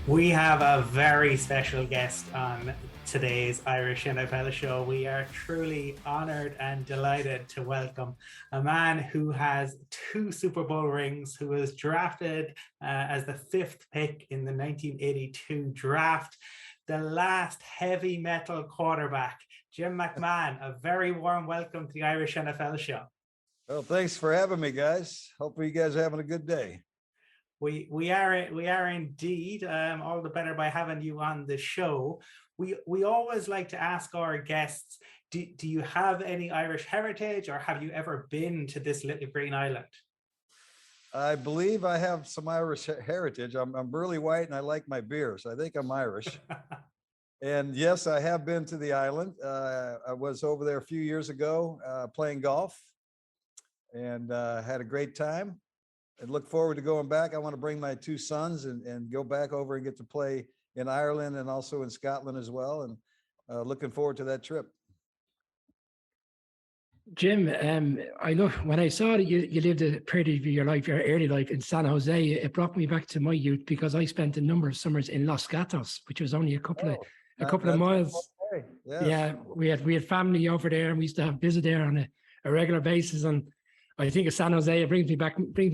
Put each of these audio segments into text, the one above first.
We have a very special guest on today's Irish NFL show. We are truly honored and delighted to welcome a man who has 2 Super Bowl rings, who was drafted as the 5th pick in the 1982 draft, the last heavy metal quarterback, Jim McMahon. A very warm welcome to the Irish NFL show. Well, thanks for having me, guys. Hopefully you guys are having a good day. We are indeed, all the better by having you on the show. We always like to ask our guests, do you have any Irish heritage, or have you ever been to this little green island? I believe I have some Irish heritage. I'm burly white and I like my beer, so I think I'm Irish. And yes, I have been to the island. I was over there a few years ago playing golf and had a great time. And look forward to going back. I want to bring my 2 sons and go back over and get to play in Ireland and also in Scotland as well. And looking forward to that trip. Jim, I know when I saw that you lived a period of your life, your early life in San Jose, it brought me back to my youth because I spent a number of summers in Los Gatos, which was only a couple of miles. Okay. Yes. Yeah, we had family over there, and we used to have visit there on a regular basis. And I think of San Jose, it brings me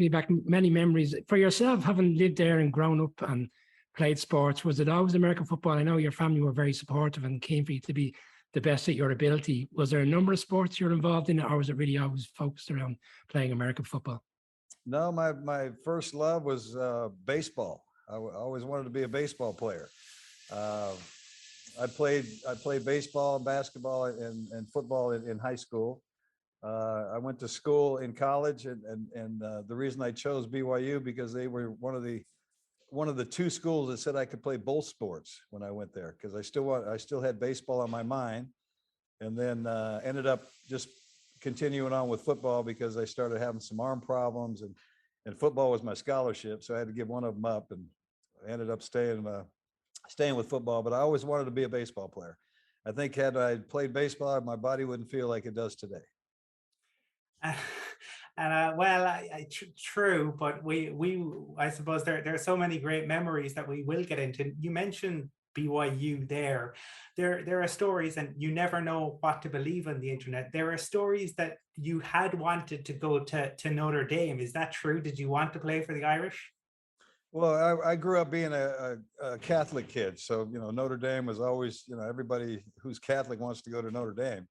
back many memories. For yourself, having lived there and grown up and played sports, was it always American football? I know your family were very supportive and keen for you to be the best at your ability. Was there a number of sports you're involved in, or was it really always focused around playing American football? No, my first love was baseball. I always wanted to be a baseball player. I played baseball, basketball, and football in high school. I went to school in college, and the reason I chose BYU because they were one of the 2 schools that said I could play both sports when I went there, because I still had baseball on my mind, and then ended up just continuing on with football because I started having some arm problems, and football was my scholarship, so I had to give one of them up, and I ended up staying with football. But I always wanted to be a baseball player. I think had I played baseball, my body wouldn't feel like it does today. True, but I suppose there are so many great memories that we will get into. You mentioned BYU there. There are stories, and you never know what to believe on the internet. There are stories that you had wanted to go to Notre Dame. Is that true? Did you want to play for the Irish? Well, I grew up being a Catholic kid, so Notre Dame was always, everybody who's Catholic wants to go to Notre Dame.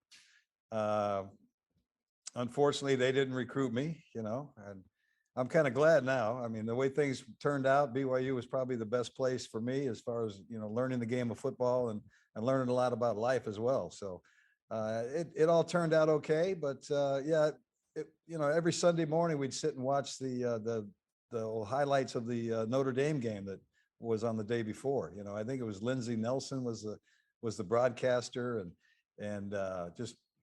Unfortunately, they didn't recruit me, and I'm kind of glad now. I mean, the way things turned out, BYU was probably the best place for me as far as, learning the game of football and learning a lot about life as well. So it all turned out okay. But every Sunday morning we'd sit and watch the highlights of the Notre Dame game that was on the day before. I think it was Lindsey Nelson was the broadcaster, and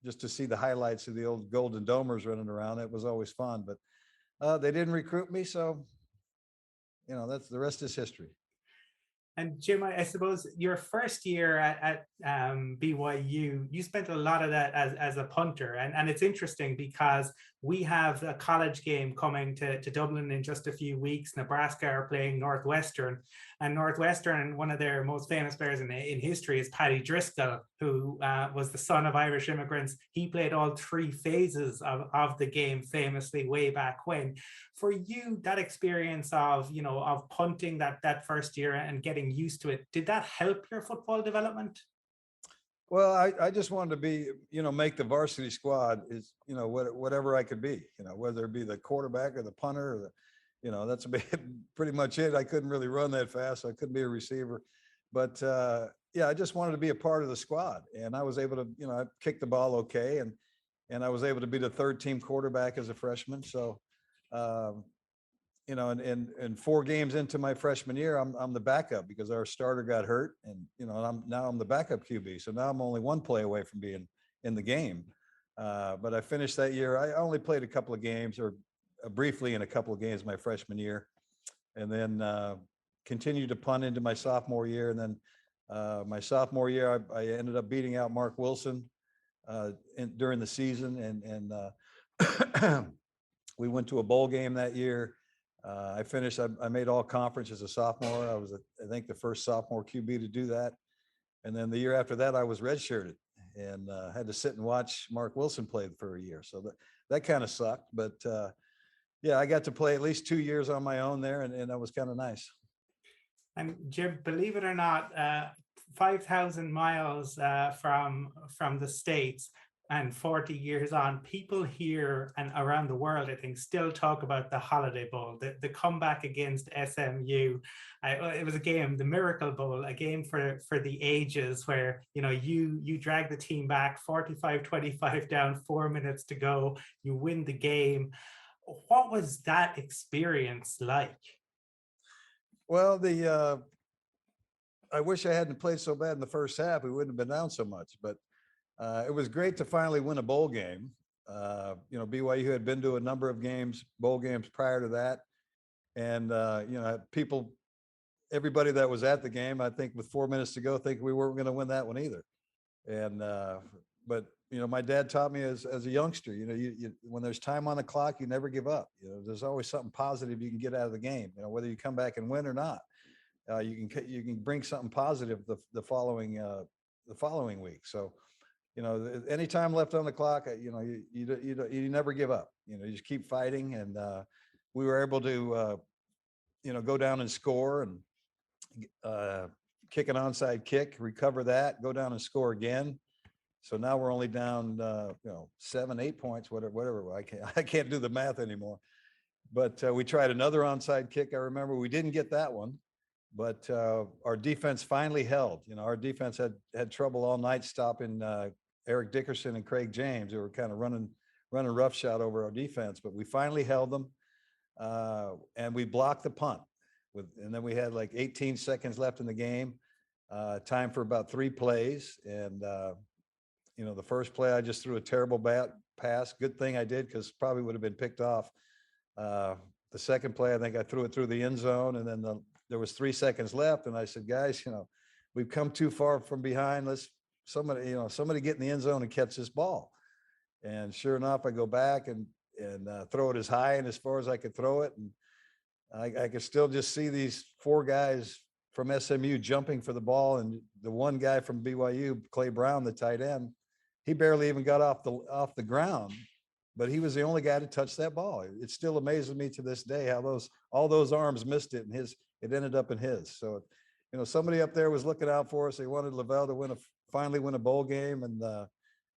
just to see the highlights of the old Golden Domers running around, it was always fun. But they didn't recruit me, so that's the rest is history. And Jim, I suppose your first year at BYU, you spent a lot of that as a punter. And it's interesting because we have a college game coming to Dublin in just a few weeks. Nebraska are playing Northwestern. And Northwestern, one of their most famous players in history is Paddy Driscoll, who was the son of Irish immigrants. He played all 3 phases of the game famously way back when. For you, that experience of punting that first year and getting used to it, did that help your football development? Well, I just wanted to be, make the varsity squad is, whatever I could be, whether it be the quarterback or the punter or that's pretty much it. I couldn't really run that fast. So I couldn't be a receiver, but I just wanted to be a part of the squad, and I was able to, I kicked the ball okay, and I was able to be the 3rd team quarterback as a freshman. So, and 4 games into my freshman year, I'm the backup because our starter got hurt, and I'm the backup QB. So now I'm only 1 play away from being in the game. But I finished that year. I only played a couple of games, or briefly in a couple of games my freshman year, and then continued to punt into my sophomore year. And then my sophomore year, I ended up beating out Mark Wilson during the season, and we went to a bowl game that year. I made all conference as a sophomore. I was, I think, the first sophomore QB to do that. And then the year after that, I was redshirted and had to sit and watch Mark Wilson play for a year. So that kind of sucked. But yeah, I got to play at least 2 years on my own there, and that was kind of nice. And Jim, believe it or not, 5,000 miles from the States and 40 years on, people here and around the world, I think, still talk about the Holiday Bowl, the comeback against SMU. It was a game, the Miracle Bowl, a game for the ages, where you drag the team back 45-25 down, 4 minutes to go, you win the game. What was that experience like? Well, I wish I hadn't played so bad in the first half. We wouldn't have been down so much, but it was great to finally win a bowl game. BYU had been to a number of bowl games prior to that. And, everybody that was at the game, I think with 4 minutes to go, think we weren't going to win that one either. And, but my dad taught me as a youngster, you when there's time on the clock, you never give up. There's always something positive you can get out of the game, whether you come back and win or not. You can bring something positive the following week. So, any time left on the clock, you never give up. You just keep fighting, and we were able to, go down and score and kick an onside kick, recover that, go down and score again. So now we're only down, 7-8 points, whatever. I can't do the math anymore. But we tried another onside kick. I remember we didn't get that one, but our defense finally held. Our defense had trouble all night stopping Eric Dickerson and Craig James. They were kind of running roughshod over our defense, but we finally held them, and we blocked the punt. And then we had like 18 seconds left in the game, time for about 3 plays, and the first play, I just threw a terrible pass. Good thing I did, because probably would have been picked off. The second play, I think I threw it through the end zone, and then there was 3 seconds left. And I said, guys, we've come too far from behind. Let's somebody get in the end zone and catch this ball. And sure enough, I go back and throw it as high and as far as I could throw it. And I could still just see these 4 guys from SMU jumping for the ball. And the one guy from BYU, Clay Brown, the tight end, he barely even got off the ground, but he was the only guy to touch that ball. It still amazes me to this day how all those arms missed it, and it ended up in his. So, somebody up there was looking out for us. They wanted Lavelle to finally win a bowl game, and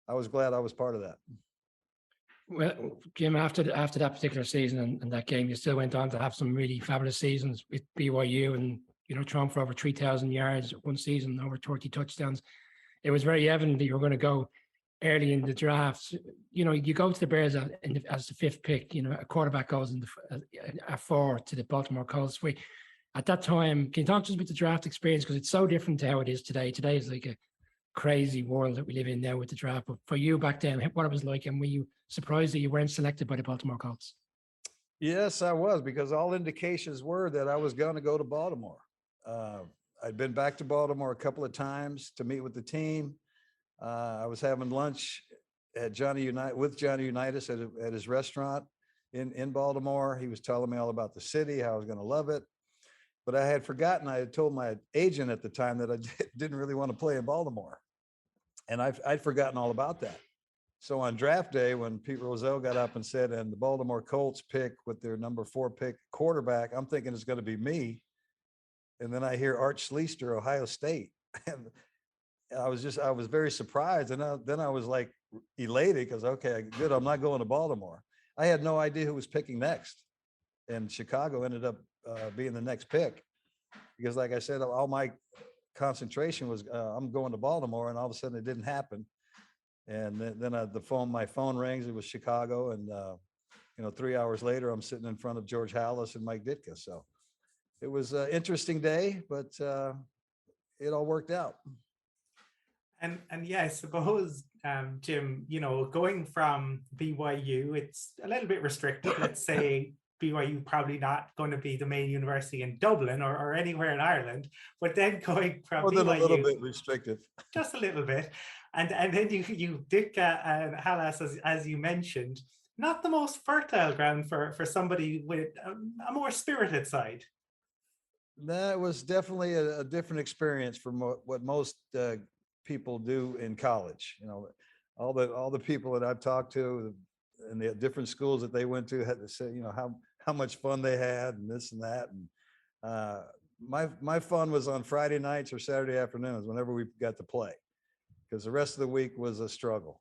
I was glad I was part of that. Well, Jim, after that particular season and that game, you still went on to have some really fabulous seasons with BYU, and throwing for over 3,000 yards one season, over 30 touchdowns. It was very evident that you were going to go early in the draft. You go to the Bears as the 5th pick. A quarterback goes in at 4 to the Baltimore Colts. At that time, can you talk to us about the draft experience, because it's so different to how it is today? Today is like a crazy world that we live in now with the draft. But for you back then, what it was like, and were you surprised that you weren't selected by the Baltimore Colts? Yes, I was, because all indications were that I was going to go to Baltimore. I'd been back to Baltimore a couple of times to meet with the team. I was having lunch at with Johnny Unitas at his restaurant in Baltimore. He was telling me all about the city, how I was going to love it. But I had forgotten, I had told my agent at the time that I didn't really want to play in Baltimore. And I'd forgotten all about that. So on draft day, when Pete Rozelle got up and said, and the Baltimore Colts pick with their number 4 pick quarterback, I'm thinking it's going to be me. And then I hear Art Schlichter, Ohio State. And I was very surprised. And then I was like elated, because, okay, good, I'm not going to Baltimore. I had no idea who was picking next. And Chicago ended up being the next pick, because, like I said, all my concentration was I'm going to Baltimore, and all of a sudden it didn't happen. And then my phone rings. It was Chicago, and 3 hours later, I'm sitting in front of George Halas and Mike Ditka. So it was an interesting day, but it all worked out. And yeah, I suppose, Jim, going from BYU, it's a little bit restricted. Let's say BYU probably not going to be the main university in Dublin or anywhere in Ireland, but then going from BYU, a little bit restrictive, just a little bit, and then you Ditka and Halas, as you mentioned. not the most fertile ground for somebody with a more spirited side. That was definitely a different experience from what most people do in college. You know, all the people that I've talked to and the different schools that they went to had to say, you know, how much fun they had and this and that. And my fun was on Friday nights or Saturday afternoons whenever we got to play, because the rest of the week was a struggle.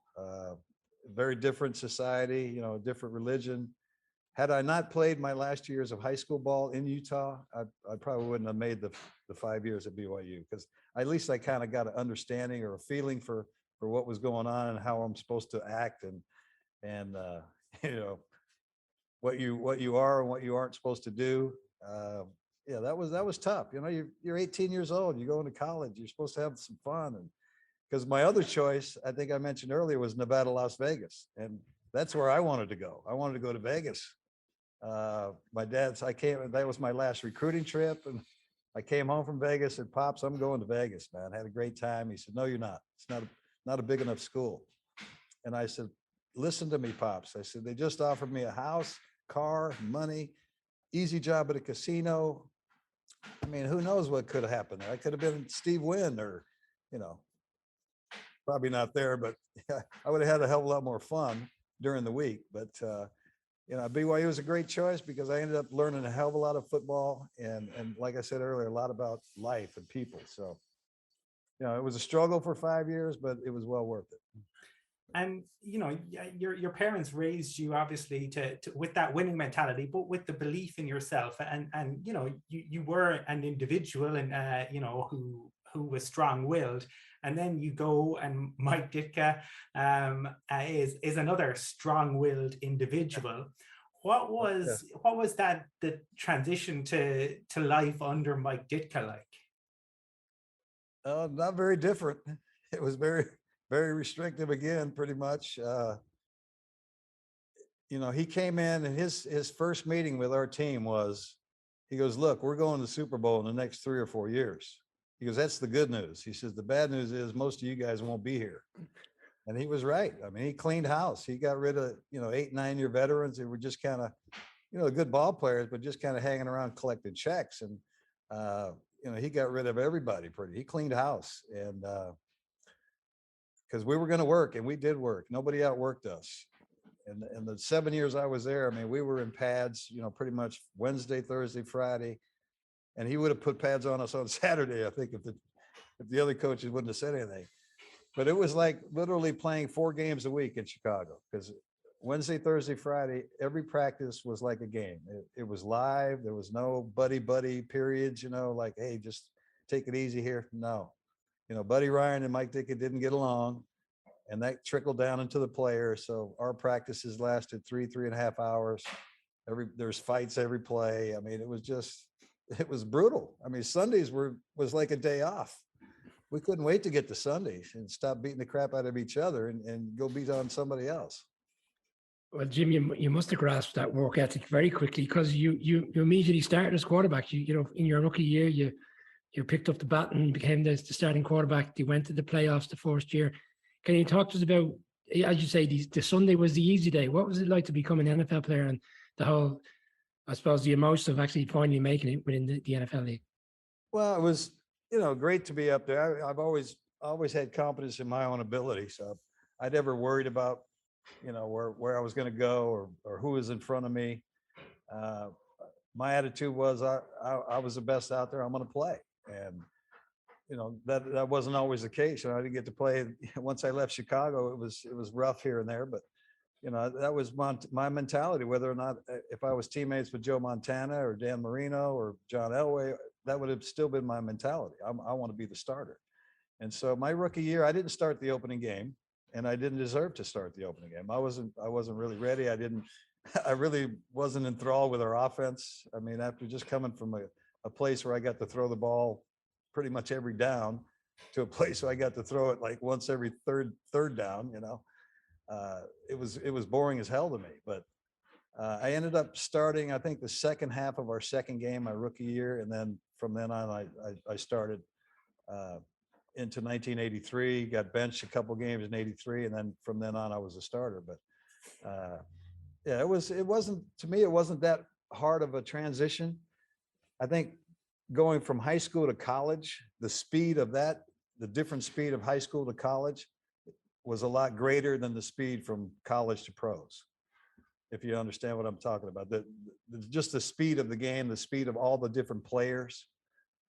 Very different society, you know, a different religion. Had I not played my last years of high school ball in Utah, I probably wouldn't have made the 5 years at BYU, because at least I kind of got an understanding or a feeling for what was going on and how I'm supposed to act, and you know, what you are and what you aren't supposed to do. Yeah, that was tough. You know, you're 18 years old, you go into college, you're supposed to have some fun. And because my other choice, I think I mentioned earlier, was Nevada, Las Vegas, and that's where I wanted to go. I wanted to go to Vegas. That was my last recruiting trip, and I came home from Vegas and Pops, I'm going to Vegas, man. I had a great time. He said, no, you're not. It's not a big enough school. And I said, listen to me, Pops. I said, they just offered me a house, car, money, easy job at a casino. I mean, who knows what could have happened there? I could have been Steve Wynn, or, you know, probably not there, but yeah, I would have had a hell of a lot more fun during the week. But you know, BYU was a great choice because I ended up learning a hell of a lot of football, and like I said earlier, a lot about life and people. So, you know, it was a struggle for 5 years, but it was well worth it. And you know, your parents raised you obviously to with that winning mentality, but with the belief in yourself. And you know, you were an individual, and you know, who was strong-willed. And then you go, and Mike Ditka is another strong-willed individual. What was that the transition to life under Mike Ditka like? Not very different. It was very, very restrictive again, pretty much. You know, he came in, and his first meeting with our team was, he goes, look, we're going to the Super Bowl in the next 3 or 4 years. He goes, that's the good news. He says, the bad news is most of you guys won't be here. And he was right. I mean, he cleaned house. He got rid of, you know, 8, 9 year veterans who were just kind of, you know, good ball players, but just kind of hanging around collecting checks. And, you know, he got rid of everybody he cleaned house. And because we were going to work, and we did work. Nobody outworked us. And the 7 years I was there, I mean, we were in pads, you know, pretty much Wednesday, Thursday, Friday. And he would have put pads on us on Saturday, I think, if the other coaches wouldn't have said anything. But it was like literally playing 4 games a week in Chicago, because Wednesday, Thursday, Friday, every practice was like a game. It was live. There was no buddy periods, you know, like, hey, just take it easy here. No, you know, Buddy Ryan and Mike Ditka didn't get along, and that trickled down into the players. So our practices lasted 3.5 hours. There's fights every play. I mean, it was brutal. I mean, Sundays was like a day off. We couldn't wait to get to Sundays and stop beating the crap out of each other and go beat on somebody else. Well, Jim, you must have grasped that work ethic very quickly, because you immediately started as quarterback. You know, in your rookie year, you picked up the baton and became the starting quarterback. You went to the playoffs the first year. Can you talk to us about, as you say, the Sunday was the easy day? What was it like to become an NFL player, and the whole, I suppose, the emotion of actually finally making it within the NFL league? Well, it was, you know, great to be up there. I've always had confidence in my own ability, so I never worried about, you know, where I was going to go or who was in front of me. My attitude was I was the best out there. I'm going to play, and you know that wasn't always the case. You know, I didn't get to play once I left Chicago. It was rough here and there, but you know, that was my mentality. Whether or not, if I was teammates with Joe Montana or Dan Marino or John Elway, that would have still been my mentality. I want to be the starter. And so my rookie year, I didn't start the opening game, and I didn't deserve to start the opening game. I wasn't really ready. I really wasn't enthralled with our offense. I mean, after just coming from a place where I got to throw the ball pretty much every down to a place where I got to throw it like once every third down, you know, it was boring as hell to me. But I ended up starting, I think, the second half of our second game, my rookie year. And then from then on, I started into 1983, got benched a couple games in 83. And then from then on, I was a starter. But Yeah, it wasn't, to me, it wasn't that hard of a transition. I think going from high school to college, the different speed of high school to college was a lot greater than the speed from college to pros. If you understand what I'm talking about, just the speed of the game, the speed of all the different players.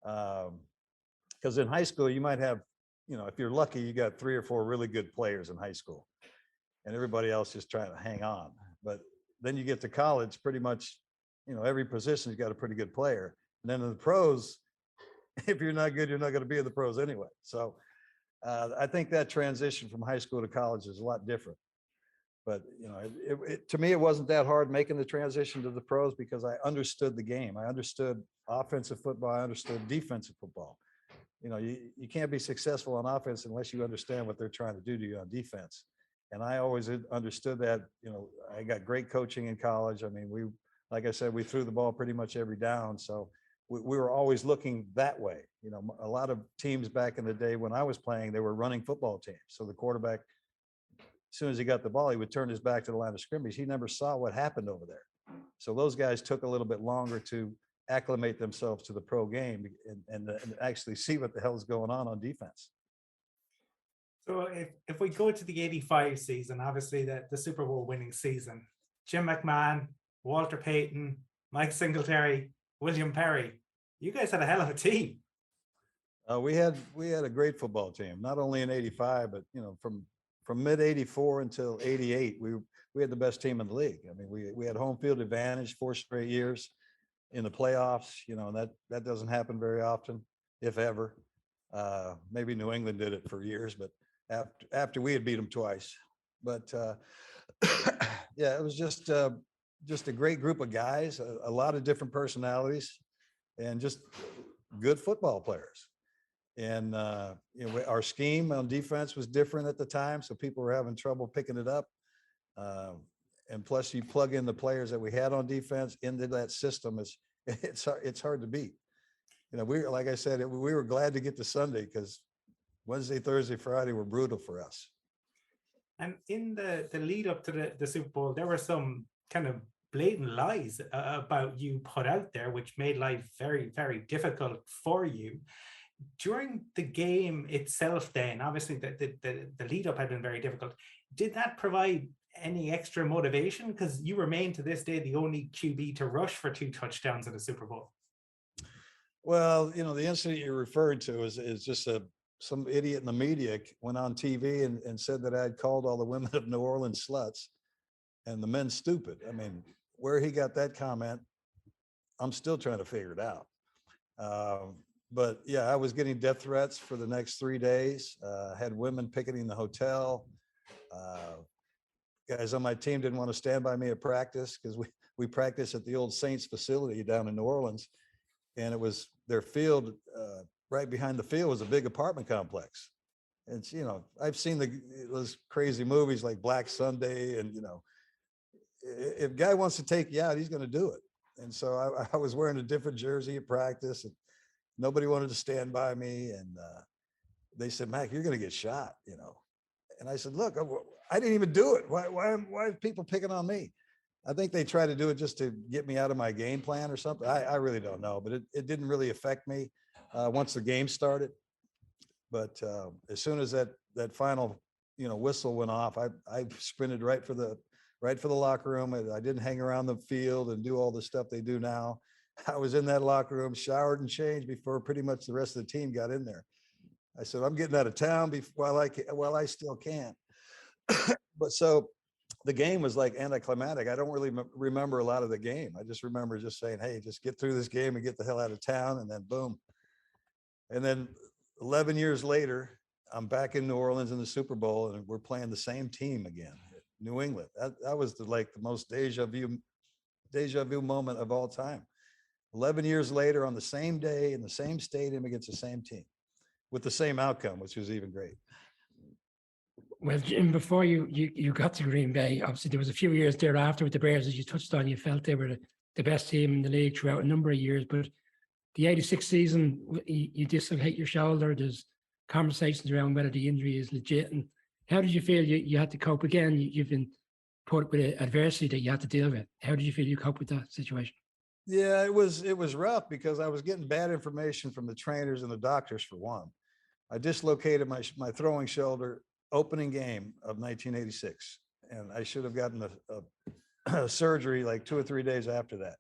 Because in high school, you might have, if you're lucky, you got 3 or 4 really good players in high school, and everybody else just trying to hang on. But then you get to college, pretty much, every position's got a pretty good player. And then in the pros, if you're not good, you're not going to be in the pros anyway. So I think that transition from high school to college is a lot different. But to me, it wasn't that hard making the transition to the pros because I understood the game. I understood offensive football. I understood defensive football. You can't be successful on offense unless you understand what they're trying to do to you on defense. And I always understood that. I got great coaching in college. I mean, like I said, we threw the ball pretty much every down. So we were always looking that way. A lot of teams back in the day when I was playing, they were running football teams. So the quarterback, as soon as he got the ball, he would turn his back to the line of scrimmage. He never saw what happened over there. So those guys took a little bit longer to acclimate themselves to the pro game and actually see what the hell is going on defense. So if we go to the 85 season, obviously the Super Bowl winning season, Jim McMahon, Walter Payton, Mike Singletary, William Perry, you guys had a hell of a team. We had a great football team, not only in 85, but from mid 84 until 88, we had the best team in the league. I mean, we had home field advantage 4 straight years in the playoffs, and that doesn't happen very often, if ever. Maybe New England did it for years, but after we had beat them twice. But yeah, it was just a great group of guys, a lot of different personalities, and just good football players. And our scheme on defense was different at the time, so people were having trouble picking it up. And plus, you plug in the players that we had on defense into that system, it's hard to beat. Like I said, we were glad to get to Sunday because Wednesday, Thursday, Friday were brutal for us. And in the lead up to the Super Bowl, there were some kind of blatant lies about you put out there, which made life very, very difficult for you. During the game itself, then, obviously the lead up had been very difficult. Did that provide any extra motivation? Because you remain to this day the only QB to rush for 2 touchdowns in the Super Bowl. Well, the incident you referred to is just some idiot in the media went on TV and said that I'd called all the women of New Orleans sluts and the men stupid. I mean, where he got that comment, I'm still trying to figure it out. But yeah, I was getting death threats for the next 3 days. Had women picketing the hotel. Guys on my team didn't want to stand by me at practice because we practiced at the old Saints facility down in New Orleans, and it was their field. Right behind the field was a big apartment complex. It's I've seen those crazy movies like Black Sunday, and if a guy wants to take you out, he's going to do it. And so I was wearing a different jersey at practice, and nobody wanted to stand by me. And they said, "Mac, you're going to get shot," And I said, "Look, I didn't even do it. Why are people picking on me?" I think they tried to do it just to get me out of my game plan or something. I really don't know, but it didn't really affect me once the game started. But as soon as that final whistle went off, I sprinted right for the locker room. I didn't hang around the field and do all the stuff they do now. I was in that locker room, showered and changed before pretty much the rest of the team got in there. I said, "I'm getting out of town while I still can." But so the game was like anticlimactic. I don't really remember a lot of the game. I just remember just saying, "Hey, just get through this game and get the hell out of town." And then boom. And then 11 years later, I'm back in New Orleans in the Super Bowl, and we're playing the same team again, New England. That was the most deja vu moment of all time. 11 years later, on the same day in the same stadium against the same team, with the same outcome, which was even great. Well, Jim, before you got to Green Bay, obviously there was a few years thereafter with the Bears, as you touched on. You felt they were the best team in the league throughout a number of years, but the 86 season, you dislocate your shoulder. There's conversations around whether the injury is legit. And how did you feel you had to cope again? You've been put with adversity that you had to deal with. How did you feel you cope with that situation? Yeah, it was rough because I was getting bad information from the trainers and the doctors for one. I dislocated my throwing shoulder opening game of 1986, and I should have gotten a surgery like 2 or 3 days after that.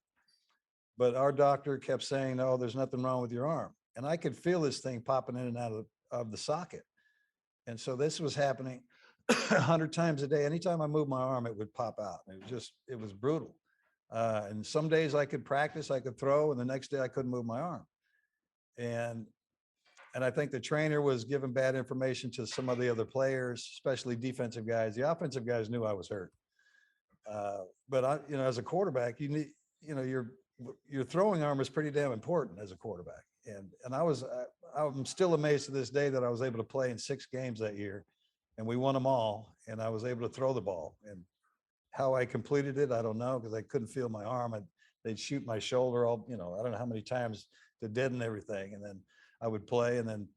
But our doctor kept saying, "No, there's nothing wrong with your arm," and I could feel this thing popping in and out of the socket. And so this was happening 100 times a day. Anytime I moved my arm, it would pop out. It was brutal. And some days I could practice, I could throw, and the next day I couldn't move my arm. And I think the trainer was giving bad information to some of the other players, especially defensive guys. The offensive guys knew I was hurt. But as a quarterback, you need, your throwing arm is pretty damn important as a quarterback. And I'm still amazed to this day that I was able to play in 6 games that year, and we won them all. And I was able to throw the ball. And how I completed it, I don't know, because I couldn't feel my arm. They'd shoot my shoulder all, I don't know how many times to deaden everything. And then I would play, and then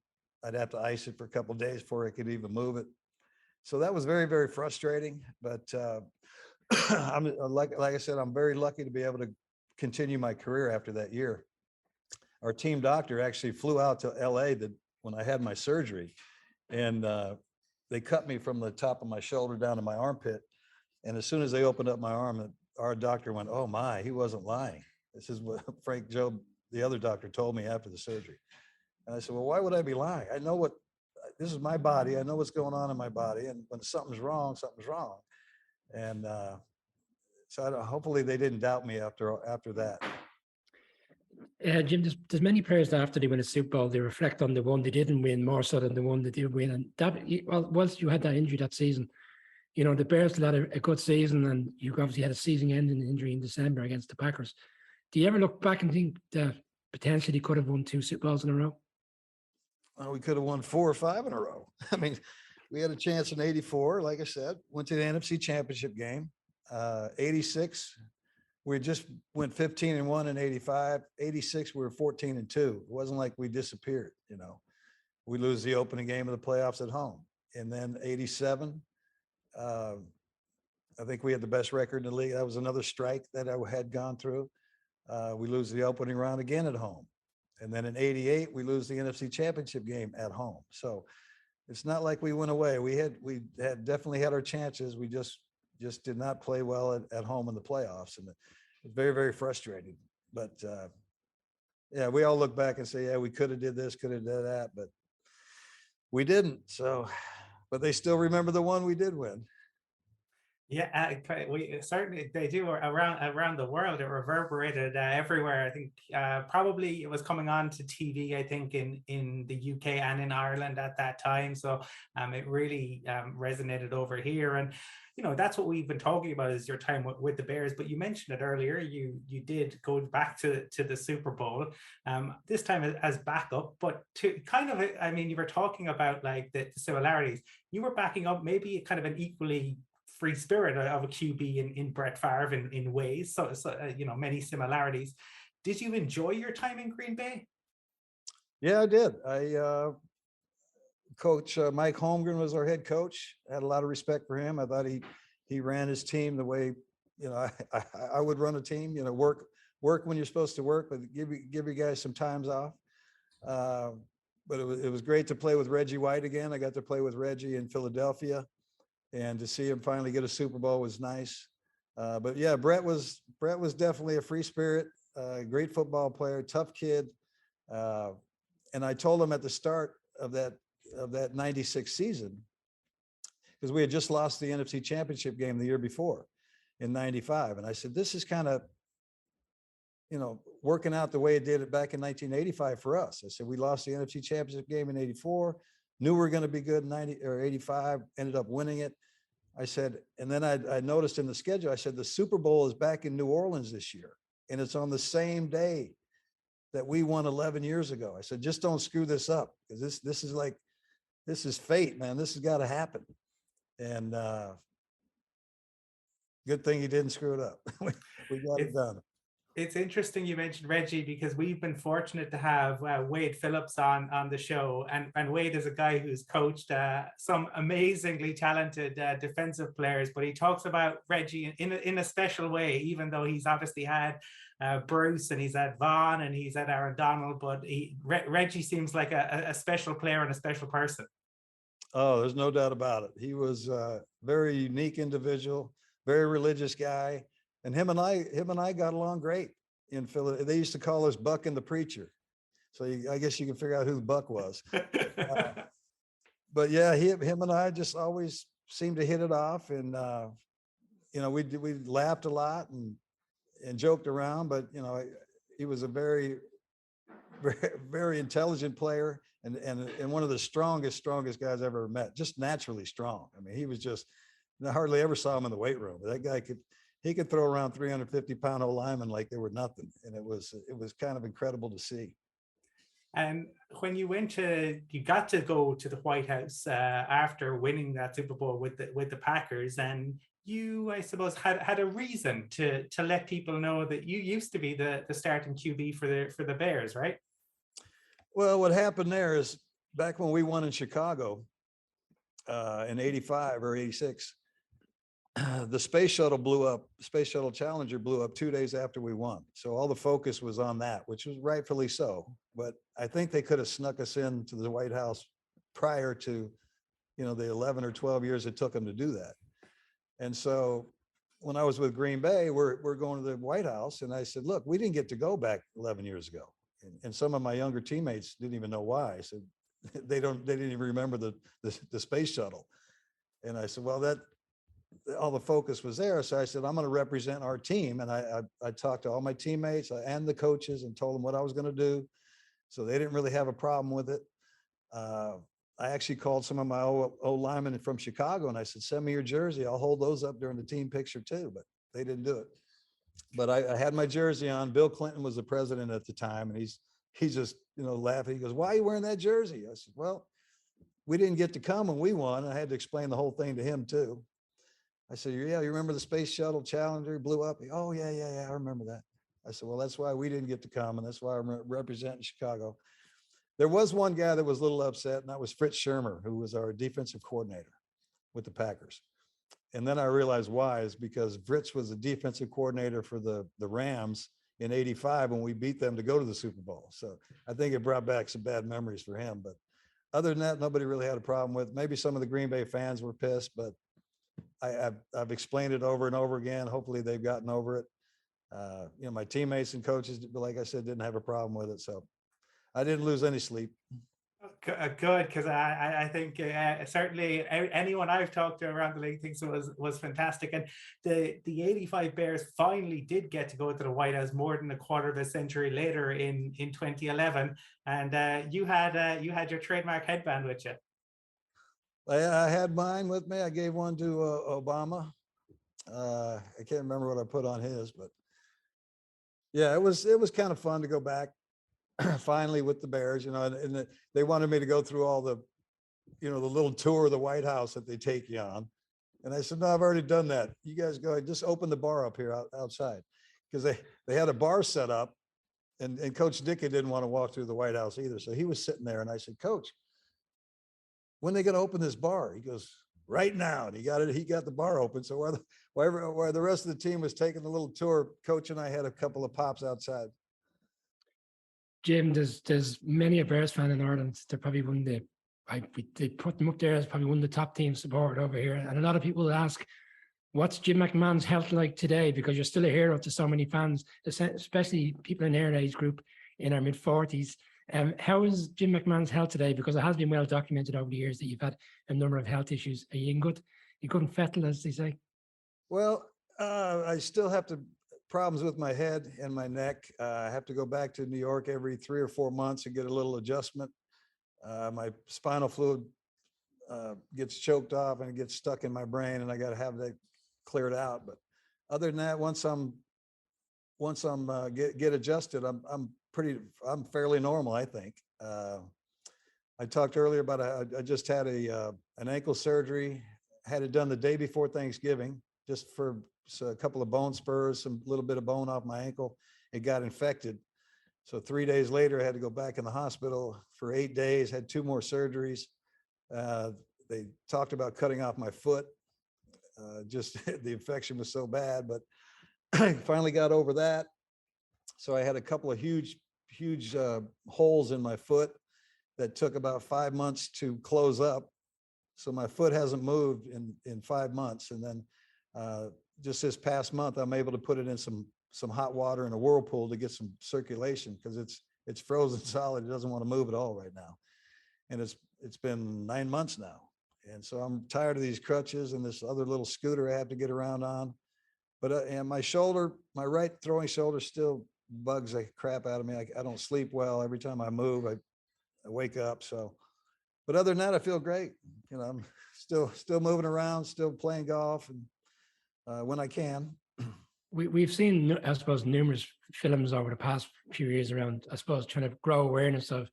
I'd have to ice it for a couple of days before I could even move it. So that was very, very frustrating. But I'm like I said, I'm very lucky to be able to continue my career after that year. Our team doctor actually flew out to LA when I had my surgery, and they cut me from the top of my shoulder down to my armpit. And as soon as they opened up my arm, our doctor went, "Oh my, he wasn't lying." This is what Frank Jobe, the other doctor, told me after the surgery. And I said, "Well, why would I be lying? I know this is my body. I know what's going on in my body. And when something's wrong, something's wrong." And so hopefully they didn't doubt me after that. Jim, there's many players that after they win a Super Bowl, they reflect on the one they didn't win more so than the one they did win. And once you had that injury that season, the Bears had a good season, and you obviously had a season-ending injury in December against the Packers. Do you ever look back and think that potentially could have won 2 Super Bowls in a row? Well, we could have won 4 or 5 in a row. I mean, we had a chance in 84, like I said, went to the NFC Championship game. 86, we just went 15-1 in 85. 86, we were 14-2. It wasn't like we disappeared, We lose the opening game of the playoffs at home. And then 87, I think we had the best record in the league. That was another strike that I had gone through. We lose the opening round again at home. And then in 88, we lose the NFC Championship game at home. So it's not like we went away. We had definitely had our chances. We just did not play well at home in the playoffs. And it's very, very frustrating. But yeah, we all look back and say, yeah, we could have did this, could have done that, but we didn't. So, but they still remember the one we did win. Yeah, we certainly, they do around the world. It reverberated everywhere. I think probably it was coming on to TV, I think, in the UK and in Ireland at that time. So it really resonated over here. And that's what we've been talking about, is your time with the Bears. But you mentioned it earlier. You did go back to the Super Bowl, this time as backup. But to kind of, I mean, you were talking about like the similarities. You were backing up maybe kind of an equally free spirit of a QB in Brett Favre in ways. So many similarities. Did you enjoy your time in Green Bay? Yeah, I did. Coach Mike Holmgren was our head coach. I had a lot of respect for him. I thought he ran his team the way I would run a team. Work when you're supposed to work, but give you guys some times off. But it was great to play with Reggie White again. I got to play with Reggie in Philadelphia, and to see him finally get a Super Bowl was nice. But yeah, Brett was definitely a free spirit, great football player, tough kid. And I told him at the start of that 96 season, because we had just lost the NFC Championship game the year before in 95. And I said, this is kind of, working out the way it did it back in 1985 for us. I said, we lost the NFC Championship game in 84, knew we were going to be good in 90 or 85, ended up winning it. I said, and then I noticed in the schedule, I said, the Super Bowl is back in New Orleans this year, and it's on the same day that we won 11 years ago. I said, just don't screw this up, because this is fate, man. This has got to happen. And good thing he didn't screw it up. We got it done. It's interesting you mentioned Reggie because we've been fortunate to have Wade Phillips on the show, and Wade is a guy who's coached some amazingly talented defensive players, but he talks about Reggie in a special way, even though he's obviously had Bruce and he's had Vaughn and he's had Aaron Donald, but Reggie seems like a special player and a special person. Oh, there's no doubt about it. He was a very unique individual, very religious guy. And him and I got along great in Philly. They used to call us Buck and the Preacher. So I guess you can figure out who the Buck was. But yeah, him and I just always seemed to hit it off. And, we laughed a lot and joked around, but, he was a very, very, very intelligent player and one of the strongest guys I ever met, just naturally strong. I mean, he was just, I hardly ever saw him in the weight room. That guy he could throw around 350-pound old linemen like they were nothing. And it was kind of incredible to see. And when you got to go to the White House after winning that Super Bowl with the Packers, and you, I suppose, had a reason to let people know that you used to be the starting QB for the Bears, right? Well, what happened there is back when we won in Chicago in 85 or 86, the space shuttle blew up. Space shuttle Challenger blew up 2 days after we won. So all the focus was on that, which was rightfully so. But I think they could have snuck us into the White House prior to, the 11 or 12 years it took them to do that. And so when I was with Green Bay, we're going to the White House. And I said, look, we didn't get to go back 11 years ago. And some of my younger teammates didn't even know why. I said, they didn't even remember the space shuttle. And I said, well, all the focus was there. So I said, I'm going to represent our team. And I talked to all my teammates and the coaches and told them what I was going to do. So they didn't really have a problem with it. I actually called some of my old linemen from Chicago and I said, send me your jersey. I'll hold those up during the team picture too. But they didn't do it. But I had my jersey on. Bill Clinton was the president at the time. And he's just, laughing. He goes, why are you wearing that jersey? I said, well, we didn't get to come when we won. I had to explain the whole thing to him too. I said, yeah, you remember the Space Shuttle Challenger blew up? Oh, yeah, I remember that. I said, well, that's why we didn't get to come, and that's why I'm representing Chicago. There was one guy that was a little upset, and that was Fritz Shermer, who was our defensive coordinator with the Packers. And then I realized why is because Fritz was the defensive coordinator for the Rams in 85 when we beat them to go to the Super Bowl. So I think it brought back some bad memories for him. But other than that, nobody really had a problem with it. Maybe some of the Green Bay fans were pissed, but I've explained it over and over again. Hopefully they've gotten over it. My teammates and coaches, like I said, didn't have a problem with it. So I didn't lose any sleep. Good, because I think certainly anyone I've talked to around the league thinks it was fantastic. And the 85 Bears finally did get to go to the White House more than a quarter of a century later in 2011. And you had your trademark headband with you. I had mine with me. I gave one to Obama. I can't remember what I put on his, but yeah, it was kind of fun to go back finally with the Bears, and they wanted me to go through all the little tour of the White House that they take you on. And I said, no, I've already done that. You guys go, just open the bar up here outside. Because they had a bar set up and Coach Dickey didn't want to walk through the White House either. So he was sitting there and I said, Coach, when are they going to open this bar? He goes, right now. And he got the bar open. So while the rest of the team was taking the little tour, Coach and I had a couple of pops outside. Jim, there's many a Bears fan in Ireland. They're probably they put them up there as probably one of the top teams supported over here. And a lot of people ask, what's Jim McMahon's health like today? Because you're still a hero to so many fans, especially people in their age group in our mid-40s. How is Jim McMahon's health today? Because it has been well documented over the years that you've had a number of health issues. Are you in good fettle, as they say? Well, I still have problems with my head and my neck. I have to go back to New York every 3 or 4 months and get a little adjustment. My spinal fluid gets choked off and it gets stuck in my brain, and I got to have that cleared out. But other than that, once I'm get adjusted, I'm fairly normal, I think. I talked earlier about I just had an ankle surgery, had it done the day before Thanksgiving, just for a couple of bone spurs, some little bit of bone off my ankle. It got infected. So 3 days later, I had to go back in the hospital for 8 days, had 2 more surgeries. They talked about cutting off my foot. Just the infection was so bad, but I finally got over that. So I had a couple of huge holes in my foot that took about 5 months to close up. So my foot hasn't moved in 5 months. And then just this past month, I'm able to put it in some hot water in a whirlpool to get some circulation, because it's frozen solid. It doesn't want to move at all right now. And it's been 9 months now. And so I'm tired of these crutches and this other little scooter I have to get around on. But and my shoulder, my right throwing shoulder still bugs the crap out of me. I don't sleep well. Every time I move, I wake up. So, but other than that, I feel great. You know, I'm still moving around, still playing golf, and when I can. We've seen, I suppose, numerous films over the past few years around, I suppose, trying to grow awareness of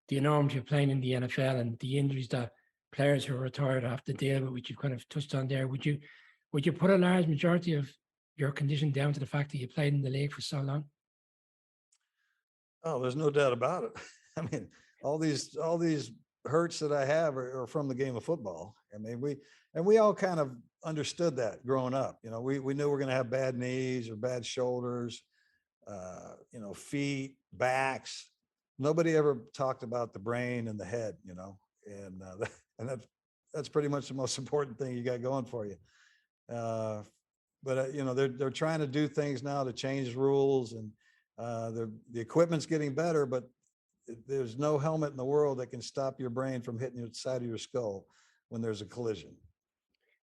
the enormity of playing in the NFL and the injuries that players who are retired have to deal with, which you've kind of touched on there. Would you put a large majority of your condition down to the fact that you played in the league for so long? Oh, there's no doubt about it. I mean, all these hurts that I have are from the game of football. I mean, we all kind of understood that growing up. You know, we knew we're going to have bad knees or bad shoulders, you know, feet, backs. Nobody ever talked about the brain and the head, you know, and that's pretty much the most important thing you got going for you. But you know, they're trying to do things now to change rules, and the equipment's getting better, but there's no helmet in the world that can stop your brain from hitting the side of your skull when there's a collision.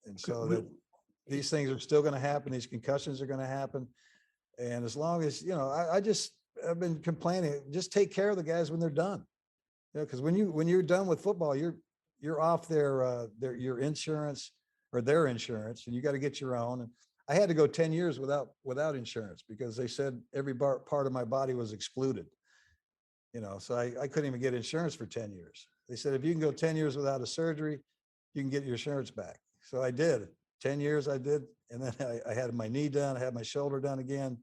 And so that these things are still going to happen. These concussions are going to happen. And as long as, you know, I've been complaining, just take care of the guys when they're done. You know, because when you're done with football, you're off your insurance or their insurance, and you got to get your own. And I had to go 10 years without insurance because they said every part of my body was excluded. You know, so I couldn't even get insurance for 10 years. They said, if you can go 10 years without a surgery, you can get your insurance back. So I did. 10 years I did. And then I had my knee done, I had my shoulder done again.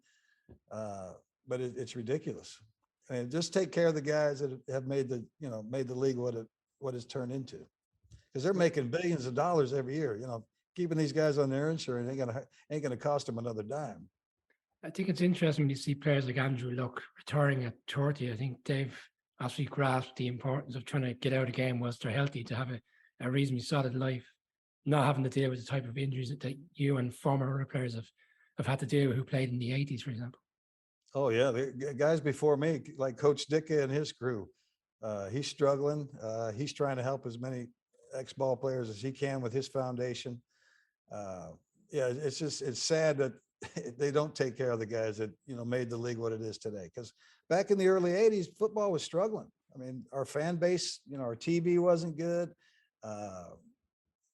But it's ridiculous. I mean, just take care of the guys that have made the league what it's turned into. Because they're making billions of dollars every year. You know, keeping these guys on their insurance ain't gonna cost them another dime. I think it's interesting when you see players like Andrew Luck retiring at 30. I think they've actually grasped the importance of trying to get out of the game whilst they're healthy, to have a reasonably solid life, not having to deal with the type of injuries that you and former players have had to deal with who played in the 80s, for example. Oh yeah, the guys before me, like Coach Dicka and his crew, he's struggling. He's trying to help as many ex-ball players as he can with his foundation. Yeah, it's sad that they don't take care of the guys that, you know, made the league what it is today. Because back in the early 80s, football was struggling. I mean, our fan base, you know, our TV wasn't good.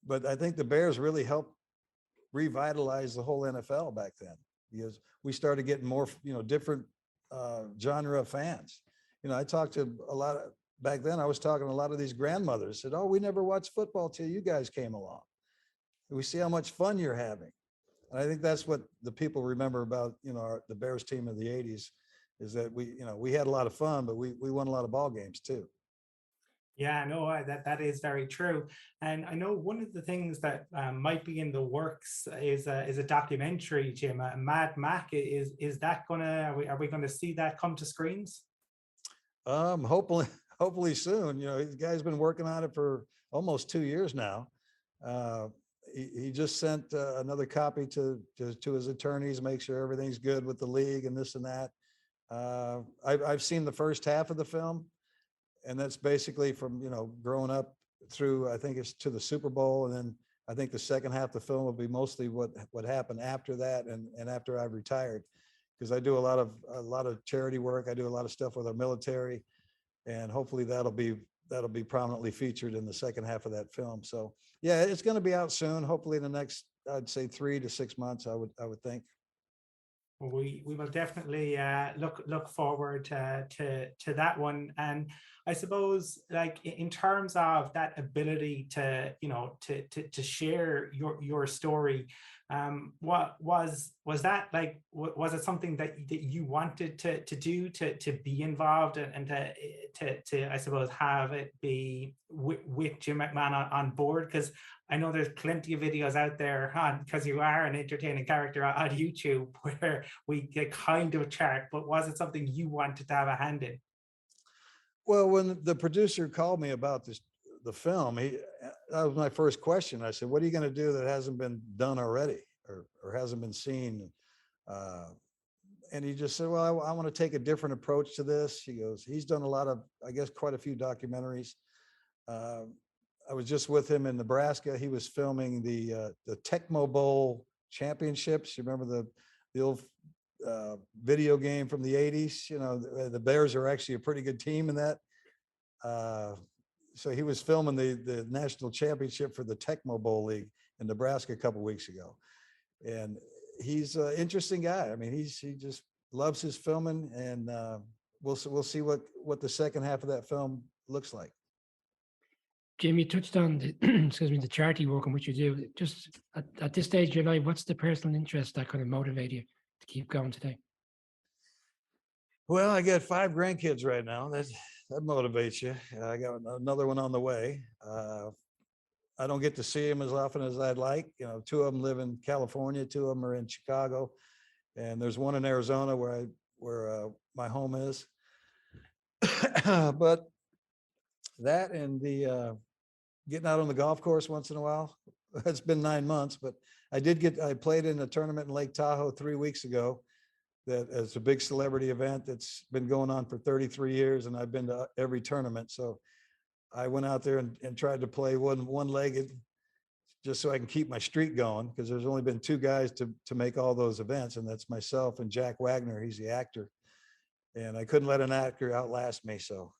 But I think the Bears really helped revitalize the whole NFL back then, because we started getting more, you know, different genre of fans. You know, I talked to back then I was talking to a lot of these grandmothers, said, oh, we never watched football till you guys came along. We see how much fun you're having. And I think that's what the people remember about, you know, the Bears team of the 80s, is that we had a lot of fun, but we won a lot of ball games too. Yeah, no, that is very true. And I know one of the things that might be in the works is a documentary, Jim, Mad Mac. Is that gonna, are we gonna see that come to screens? Hopefully soon. You know, the guy's been working on it for almost 2 years now. He just sent another copy to his attorneys, make sure everything's good with the league and this and that. I've seen the first half of the film, and that's basically from, you know, growing up through, I think it's to the Super Bowl. And then I think the second half of the film will be mostly what happened after that and after I retired, because I do a lot of charity work. I do a lot of stuff with our military, and hopefully that'll be prominently featured in the second half of that film. So yeah, it's going to be out soon. Hopefully in the next, I'd say 3 to 6 months, I would think. We will definitely look forward to that one. And I suppose, like, in terms of that ability to, you know, to share your story, What was that like? Was it something that you wanted to do, to be involved, and to I suppose have it be with Jim McMahon on board? Because I know there's plenty of videos out there, because you are an entertaining character on YouTube, where we get kind of chart. But was it something you wanted to have a hand in? Well, when the producer called me about the film, that was my first question. I said, "What are you going to do that hasn't been done already, or hasn't been seen?" And he just said, "Well, I want to take a different approach to this." He goes, "He's done a lot of, I guess, quite a few documentaries." I was just with him in Nebraska. He was filming the Tecmo Bowl championships. You remember the old video game from the 80s? You know, the Bears are actually a pretty good team in that. So he was filming the national championship for the Tecmo Bowl League in Nebraska a couple of weeks ago. And he's an interesting guy. I mean, he just loves his filming, and we'll see what the second half of that film looks like. Jim, you touched on the, excuse me, the charity work and what you do. Just at this stage of your life, what's the personal interest that kind of motivate you to keep going today? Well, I got 5 grandkids right now. That motivates you. I got another one on the way. I don't get to see them as often as I'd like. You know, 2 of them live in California, 2 of them are in Chicago, and there's one in Arizona where my home is. But that and the getting out on the golf course once in a while. It's been 9 months, but I played in a tournament in Lake Tahoe 3 weeks ago. That is a big celebrity event that's been going on for 33 years, and I've been to every tournament. So I went out there and tried to play one-legged just so I can keep my streak going, because there's only been 2 guys to make all those events, and that's myself and Jack Wagner. He's the actor, and I couldn't let an actor outlast me. So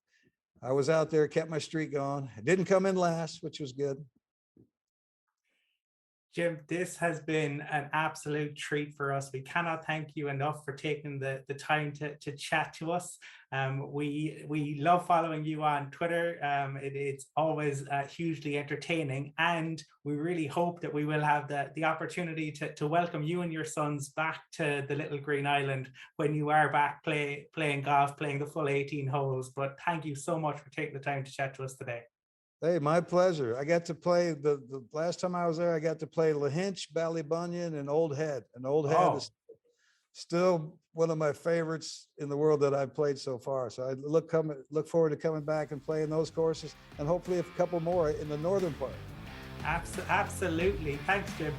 I was out there, kept my streak going. I didn't come in last, which was good. Jim, this has been an absolute treat for us. We cannot thank you enough for taking the time to chat to us. We love following you on Twitter. It's always hugely entertaining, and we really hope that we will have the opportunity to welcome you and your sons back to the little green island when you are back playing golf, playing the full 18 holes. But thank you so much for taking the time to chat to us today. Hey, my pleasure. I got to play the last time I was there. I got to play Lahinch, Ballybunion, and Old Head. And Old Head is still one of my favorites in the world that I've played so far. So I look forward to coming back and playing those courses, and hopefully a couple more in the northern part. Absolutely. Thanks, Jim.